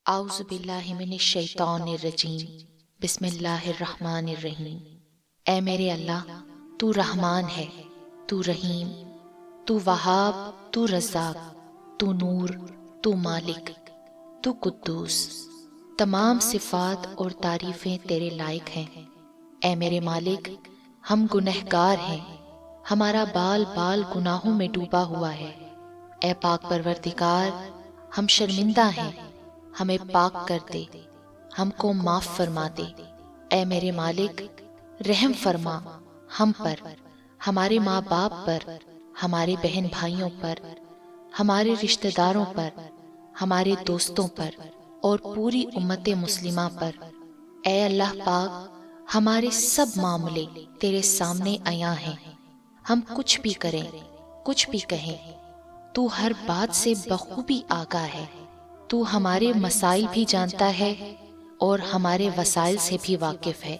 اعوذ باللہ من الشیطان الرجیم، بسم اللہ الرحمن الرحیم۔ اے میرے اللہ، تو رحمان ہے، تو رحیم، تو وہاب، تو رزاق، تو نور، تو مالک، تو قدوس۔ تمام صفات اور تعریفیں تیرے لائق ہیں۔ اے میرے مالک، ہم گنہگار ہیں، ہمارا بال بال گناہوں میں ڈوبا ہوا ہے۔ اے پاک پروردگار، ہم شرمندہ ہیں، ہمیں پاک کر دے، ہم کو معاف فرما دے۔ اے میرے مالک، رحم فرما ہم پر، ہمارے ماں باپ پر، ہمارے بہن بھائیوں پر، ہمارے رشتہ داروں پر، ہمارے دوستوں پر اور پوری امت مسلمہ پر۔ اے اللہ پاک، ہمارے سب معاملے تیرے سامنے عیاں ہیں۔ ہم کچھ بھی کریں، کچھ بھی کہیں، تو ہر بات سے بخوبی آگاہ ہے۔ تو ہمارے مسائل بھی جانتا ہے اور ہمارے وسائل سے بھی واقف ہے۔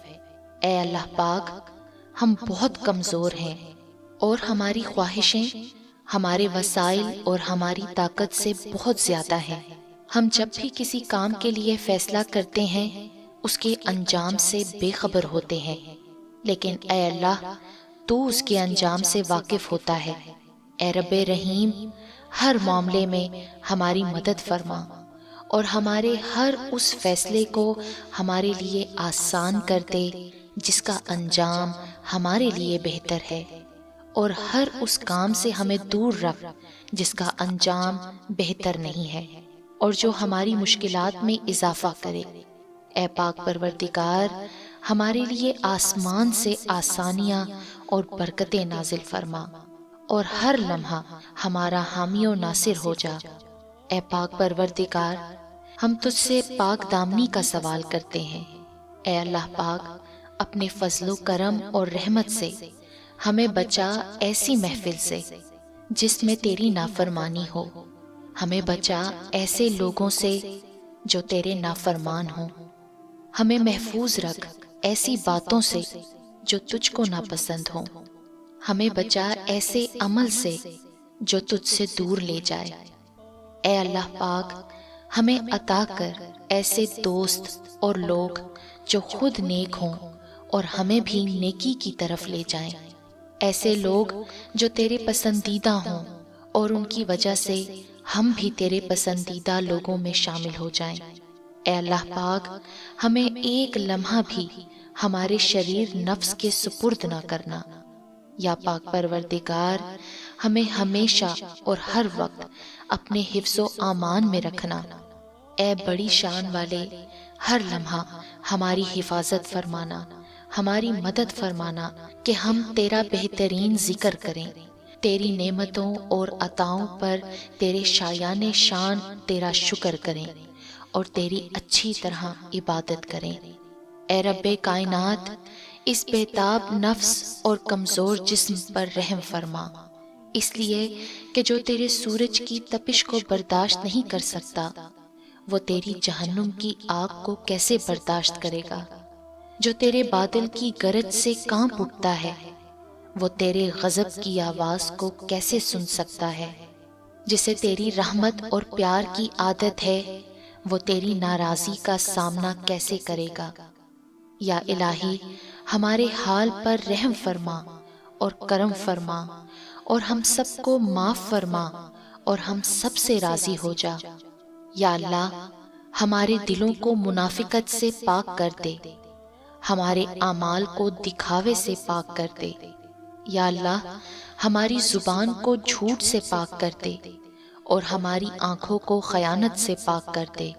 اے اللہ پاک، ہم بہت کمزور ہیں اور ہماری خواہشیں ہمارے وسائل اور ہماری طاقت سے بہت زیادہ ہیں۔ ہم جب بھی کسی کام کے لیے فیصلہ کرتے ہیں اس کے انجام سے بے خبر ہوتے ہیں، لیکن اے اللہ، تو اس کے انجام سے واقف ہوتا ہے۔ اے رب رحیم، ہر معاملے میں ہماری مدد فرما اور ہمارے ہر اس فیصلے کو ہمارے لیے آسان کر دے جس کا انجام ہمارے لیے بہتر ہے، اور ہر اس کام سے ہمیں دور رکھ جس کا انجام بہتر نہیں ہے اور جو ہماری مشکلات میں اضافہ کرے۔ اے پاک پروردگار، ہمارے لیے آسمان سے آسانیاں اور برکتیں نازل فرما اور ہر لمحہ ہمارا حامی و ناصر ہو جا۔ اے پاک پروردگار، ہم تجھ سے پاک دامنی کا سوال کرتے ہیں۔ اے اللہ پاک، اپنے فضل و کرم اور رحمت سے ہمیں بچا ایسی محفل سے جس میں تیری نافرمانی ہو۔ ہمیں بچا ایسے لوگوں سے جو تیرے نافرمان ہوں۔ ہمیں محفوظ رکھ ایسی باتوں سے جو تجھ کو ناپسند ہوں۔ ہمیں بچا ایسے عمل سے جو تجھ سے دور لے جائے۔ اے اللہ پاک، ہمیں عطا کر ایسے دوست اور لوگ جو خود نیک ہوں اور ہمیں بھی نیکی کی طرف لے جائیں۔ ایسے لوگ جو تیرے پسندیدہ ہوں اور ان کی وجہ سے ہم بھی تیرے پسندیدہ لوگوں میں شامل ہو جائیں۔ اے اللہ پاک، ہمیں ایک لمحہ بھی ہمارے شریر نفس کے سپرد نہ کرنا۔ یا پاک پروردگار، ہمیں ہمیشہ اور ہر وقت اپنے حفظ و امان میں رکھنا۔ اے بڑی شان والے، ہر لمحہ ہماری حفاظت فرمانا، ہماری مدد فرمانا کہ ہم تیرا بہترین ذکر کریں، تیری نعمتوں اور عطاؤں پر تیرے شایان شان تیرا شکر کریں اور تیری اچھی طرح عبادت کریں۔ اے رب کائنات، اس بےتاب نفس اور کمزور جسم پر رحم فرما، اس لیے کہ جو تیرے سورج کی تپش کو برداشت نہیں کر سکتا وہ تیری جہنم کی آگ کو کیسے برداشت کرے گا؟ جو تیرے بادل کی گرج سے کانپ اٹھتا ہے وہ تیرے غضب کی آواز کو کیسے سن سکتا ہے؟ جسے تیری رحمت اور پیار کی عادت ہے وہ تیری ناراضی کا سامنا کیسے کرے گا؟ یا الہی، ہمارے حال پر رحم فرما اور کرم فرما اور ہم سب کو معاف فرما اور ہم سب سے راضی ہو جا۔ یا اللہ، ہمارے دلوں کو منافقت سے پاک کر دے، ہمارے اعمال کو دکھاوے سے پاک کر دے۔ یا اللہ، ہماری زبان کو جھوٹ سے پاک کر دے اور ہماری آنکھوں کو خیانت سے پاک کر دے۔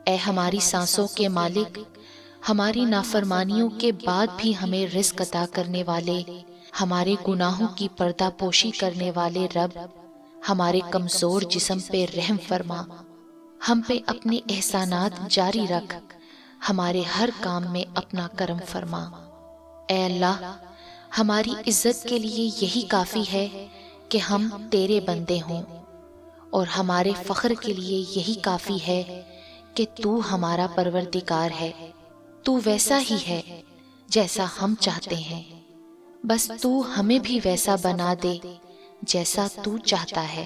اے ہماری سانسوں کے مالک، ہماری نافرمانیوں کے بعد بھی ہمیں رزق عطا کرنے والے، ہمارے گناہوں کی پردہ پوشی کرنے والے رب، ہمارے کمزور جسم پہ رحم فرما، ہم پہ اپنے احسانات جاری رکھ، ہمارے ہر کام میں اپنا کرم فرما۔ اے اللہ، ہماری عزت کے لیے یہی کافی ہے کہ ہم تیرے بندے ہوں، اور ہمارے فخر کے لیے یہی کافی ہے کہ تو ہمارا پروردگار ہے۔ تو ویسا ہی ہے جیسا ہم چاہتے ہیں، بس تو ہمیں بھی ویسا بنا دے جیسا تو چاہتا ہے۔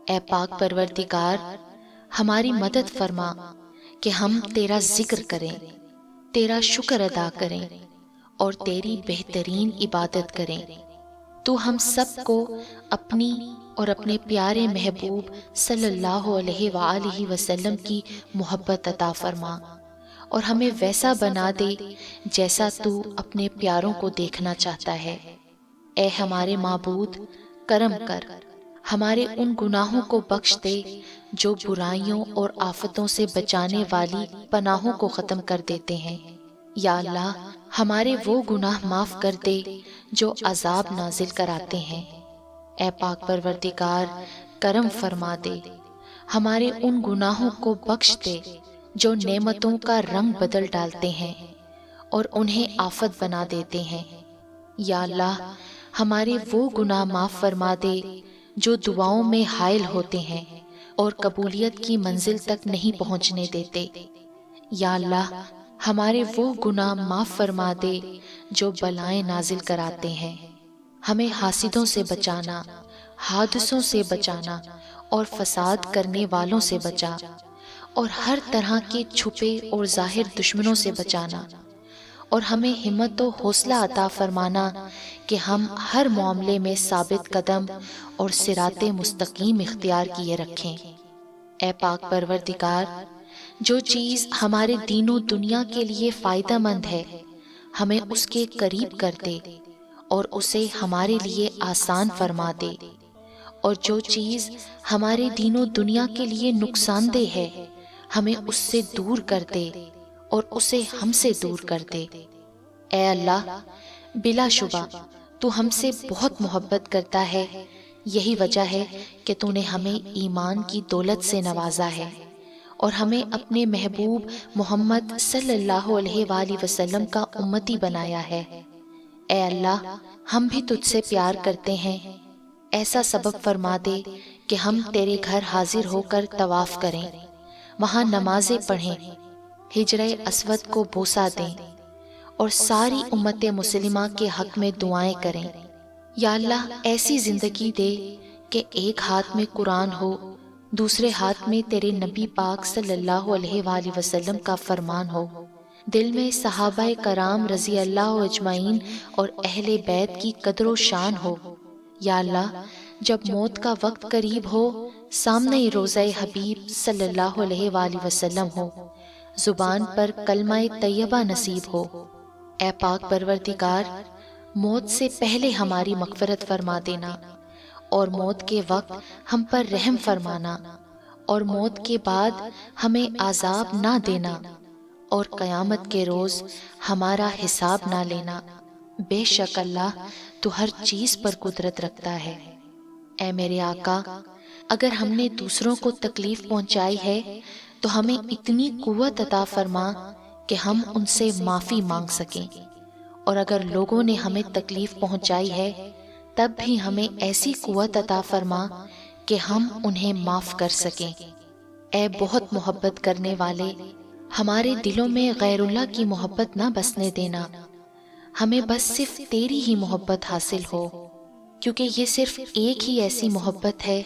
اے پاک پروردگار، ہماری مدد فرما کہ ہم تیرا ذکر کریں، تیرا شکر ادا کریں اور تیری بہترین عبادت کریں۔ تو ہم سب کو اپنی اور اپنے پیارے محبوب صلی اللہ علیہ وآلہ وسلم کی محبت عطا فرما، اور ہمیں ویسا بنا دے جیسا تو اپنے پیاروں کو دیکھنا چاہتا ہے۔ اے ہمارے معبود، کرم کر، ہمارے ان گناہوں کو بخش دے جو برائیوں اور آفتوں سے بچانے والی پناہوں کو ختم کر دیتے ہیں۔ یا اللہ، ہمارے وہ گناہ معاف کر دے جو عذاب نازل کراتے ہیں۔ اے پاک پروردگار، کرم فرما دے، ہمارے ان گناہوں کو بخش دے جو نعمتوں کا رنگ بدل ڈالتے ہیں اور انہیں آفت بنا دیتے ہیں۔ یا اللہ، ہمارے وہ گناہ معاف فرما دے جو دعاؤں میں حائل ہوتے ہیں اور قبولیت کی منزل تک نہیں پہنچنے دیتے۔ یا اللہ، ہمارے وہ گناہ معاف فرما دے جو بلائیں نازل کراتے ہیں۔ ہمیں حاسدوں سے بچانا، حادثوں سے بچانا اور فساد کرنے والوں سے بچا، اور ہر طرح کے چھپے اور ظاہر دشمنوں سے بچانا، اور ہمیں ہمت و حوصلہ عطا فرمانا کہ ہم ہر معاملے میں ثابت قدم اور صراط مستقیم اختیار کیے رکھیں۔ اے پاک پروردگار، جو چیز ہمارے دین و دنیا کے لیے فائدہ مند ہے ہمیں اس کے قریب کر دے اور اسے ہمارے لیے آسان فرما دے، اور جو چیز ہمارے دین و دنیا کے لیے نقصان دہ ہے ہمیں اس سے دور کر دے اور اسے ہم سے دور کر دے۔ اے اللہ، بلا شبہ تو ہم سے بہت محبت کرتا ہے، یہی وجہ ہے کہ تو نے ہمیں ایمان کی دولت سے نوازا ہے اور ہمیں اپنے محبوب محمد صلی اللہ علیہ وآلہ وسلم کا امتی بنایا ہے۔ اے اللہ، ہم بھی تجھ سے پیار کرتے ہیں، ایسا سبب فرما دے کہ ہم تیرے گھر حاضر ہو کر طواف کریں، وہاں نمازیں پڑھیں، ہجرہ اسود کو بوسہ دیں اور ساری امت مسلمہ کے حق میں دعائیں کریں۔ یا اللہ، ایسی زندگی دے کہ ایک ہاتھ میں قرآن ہو، دوسرے ہاتھ میں تیرے نبی پاک صلی اللہ علیہ وآلہ وسلم کا فرمان ہو، دل میں صحابہ کرام رضی اللہ اجمعین اور اہل بیت کی قدر و شان ہو۔ یا اللہ، جب موت کا وقت قریب ہو، سامنے روضہ حبیب صلی اللہ علیہ وآلہ وسلم ہو، زبان پر کلمہ طیبہ نصیب ہو۔ اے پاک پروردگار، موت سے پہلے ہماری مغفرت فرما دینا، اور موت کے وقت ہم پر رحم فرمانا، اور موت کے بعد ہمیں عذاب نہ دینا، اور قیامت کے روز ہمارا حساب نہ لینا۔ بے شک اللہ تو ہر چیز پر قدرت رکھتا ہے۔ اے میرے آقا، اگر ہم نے دوسروں کو تکلیف پہنچائی ہے تو ہمیں اتنی قوت عطا فرما کہ ہم ان سے معافی مانگ سکیں، اور اگر لوگوں نے ہمیں تکلیف پہنچائی ہے تب بھی ہمیں ایسی قوت عطا فرما کہ ہم انہیں معاف کر سکیں۔ اے بہت محبت کرنے والے، ہمارے دلوں میں غیر اللہ کی محبت نہ بسنے دینا، ہمیں بس صرف تیری ہی محبت حاصل ہو، کیونکہ یہ صرف ایک ہی ایسی محبت ہے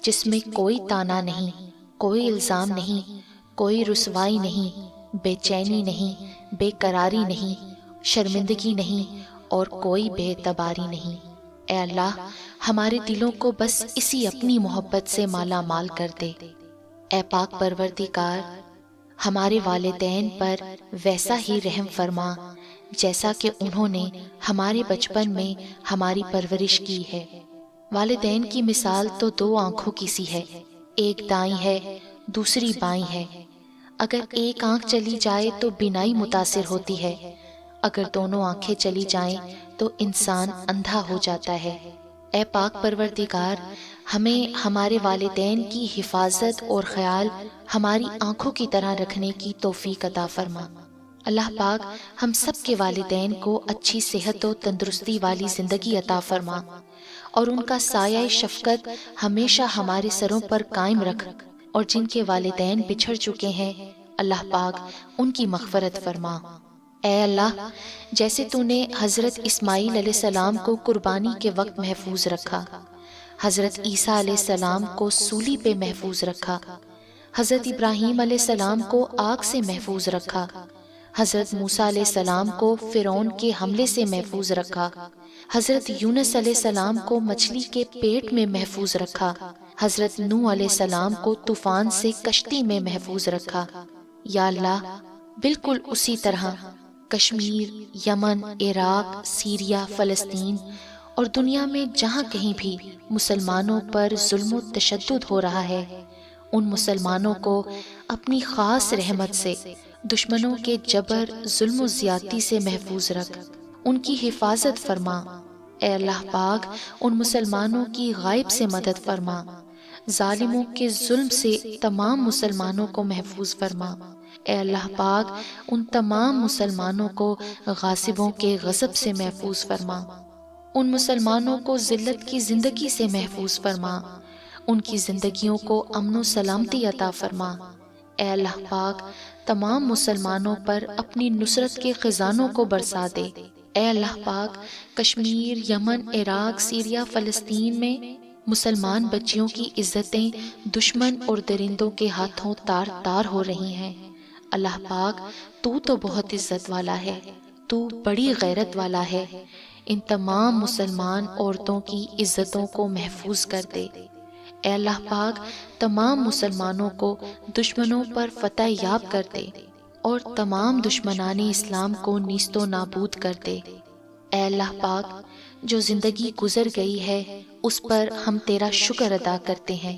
جس میں کوئی تانا نہیں، کوئی الزام نہیں، کوئی رسوائی نہیں، بے چینی نہیں، بے قراری نہیں، شرمندگی نہیں، اور کوئی بے اعتباری نہیں۔ اے اللہ، ہمارے دلوں کو بس اسی اپنی محبت سے مالا مال کر دے۔ اے پاک پروردگار، ہمارے والدین پر ویسا ہی رحم فرما جیسا کہ انہوں نے ہمارے بچپن میں ہماری پرورش کی ہے۔ والدین کی مثال تو دو آنکھوں کی سی ہے، ایک دائیں ہے، دوسری بائیں ہے۔ اگر ایک آنکھ چلی جائے تو بینائی متاثر ہوتی ہے، اگر دونوں آنکھیں چلی جائیں تو انسان اندھا ہو جاتا ہے۔ اے پاک پروردگار، ہمیں ہمارے والدین کی حفاظت اور خیال ہماری آنکھوں کی طرح رکھنے کی توفیق عطا فرما۔ اللہ پاک ہم سب کے والدین کو اچھی صحت و تندرستی والی زندگی عطا فرما، اور ان کا سایہ شفقت ہمیشہ ہمارے سروں پر قائم رکھ، اور جن کے والدین بچھڑ چکے ہیں اللہ پاک ان کی مغفرت فرما۔ اے اللہ، جیسے تو نے حضرت اسماعیل علیہ السلام کو قربانی کے وقت محفوظ رکھا، حضرت عیسیٰ علیہ السلام کو سولی پہ محفوظ رکھا، حضرت ابراہیم علیہ السلام کو آگ سے محفوظ رکھا، حضرت موسیٰ علیہ السلام کو فرعون کے حملے سے محفوظ رکھا، حضرت یونس علیہ السلام کو مچھلی کے پیٹ میں محفوظ رکھا، حضرت نوح علیہ السلام کو طوفان سے کشتی میں محفوظ رکھا۔ یا اللہ، بالکل اسی طرح کشمیر، یمن، عراق، سیریا، فلسطین اور دنیا میں جہاں کہیں بھی مسلمانوں پر ظلم و تشدد ہو رہا ہے، ان مسلمانوں کو اپنی خاص رحمت سے دشمنوں کے جبر، ظلم و زیادتی سے محفوظ رکھ، ان کی حفاظت فرما۔ اے اللہ پاک، ان مسلمانوں کی غائب سے مدد فرما، ظالموں کے ظلم سے تمام مسلمانوں کو محفوظ فرما۔ اے اللہ پاک، ان تمام مسلمانوں کو غاصبوں کے غضب سے محفوظ فرما، ان مسلمانوں کو ذلت کی زندگی سے محفوظ فرما، ان کی زندگیوں کو امن و سلامتی عطا فرما۔ اے اللہ پاک، تمام مسلمانوں پر اپنی نصرت کے خزانوں کو برسا دے۔ اے اللہ پاک، کشمیر، یمن، عراق، سیریا، فلسطین میں مسلمان بچیوں کی عزتیں دشمن اور درندوں کے ہاتھوں تار تار ہو رہی ہیں۔ اللہ پاک، تو بہت عزت والا ہے، تو بڑی غیرت والا ہے، ان تمام مسلمان عورتوں کی عزتوں کو محفوظ کر دے۔ اے اللہ پاک، تمام مسلمانوں کو دشمنوں پر فتح یاب کر دے اور تمام دشمنان اسلام کو نیست و نابود کر دے۔ اے اللہ پاک، جو زندگی گزر گئی ہے اس پر ہم تیرا شکر ادا کرتے ہیں،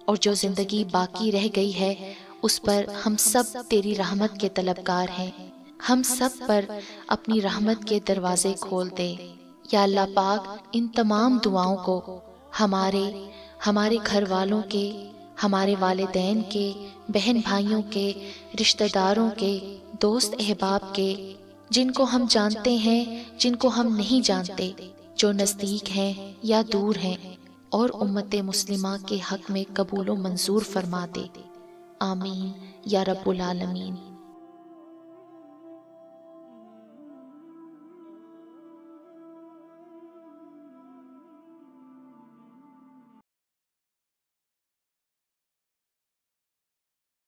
اور جو زندگی باقی رہ گئی ہے اس پر ہم سب تیری رحمت کے طلبگار ہیں۔ ہم سب پر اپنی رحمت کے دروازے کھول دے۔ یا اللہ پاک، ان تمام دعاؤں کو ہمارے گھر والوں کے، ہمارے والدین کے، بہن بھائیوں کے، رشتہ داروں کے، دوست احباب کے، جن کو ہم جانتے ہیں، جن کو ہم نہیں جانتے، جو نزدیک ہیں یا دور ہیں، اور امت مسلمہ کے حق میں قبول و منظور فرما دے۔ آمین یا رب العالمین۔